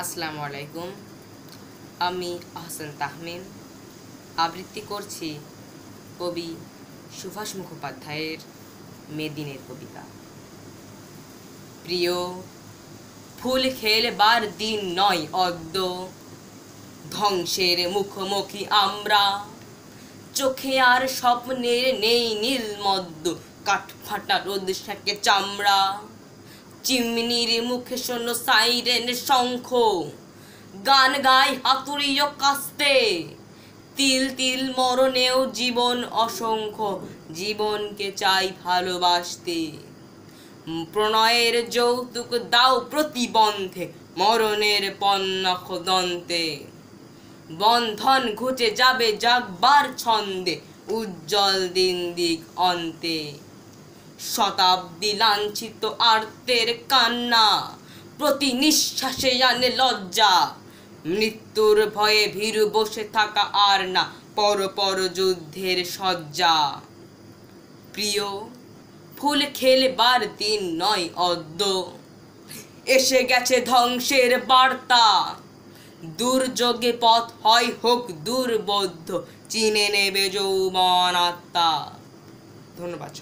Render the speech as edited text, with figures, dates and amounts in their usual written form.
আসসালামু আলাইকুম। আমি আহসান তাহমিন আবৃত্তি করছি কবি সুভাষ মুখোপাধ্যায়ের মেদিনের কবিতা। প্রিয়, ফুল খেলবার দিন নয় অদ্য, ধ্বংসের মুখোমুখি আমরা। চোখে আর স্বপ্নের নেই নীলমদ্য, কাঠফাটা রোদ সেঁকে চামড়া। চিমনির মুখে শোনো সাইরেন শঙ্খ, গান গায় হাতুড়িও কাস্তে। তিল তিল মরণেও জীবন অসংখ্য, জীবনকে চাই ভালোবাসতে। প্রণয়ের যৌতুক দাও প্রতিবন্ধে, মরণের পন্নখ দন্তে। বন্ধন ঘুচে যাবে জাগবার ছন্দে, উজ্জ্বল দিন দিক অন্তে। শতাব্দী লাঞ্ছিত আর্তের কান্না, প্রতি নিঃশ্বাসে আনে লজ্জা। মৃত্যুর ভয়ে ভীরু বসে থাকা আর না, পর পর যুদ্ধের সজ্জা। প্রিয়, ফুল খেলবার দিন নয় অদ্য, এসে গেছে ধ্বংসের বার্তা। দুর্যোগে পথ হয় হোক দুর্বোধ্য, চিনে নেবে যৌবন আত্মা। ধন্যবাদ।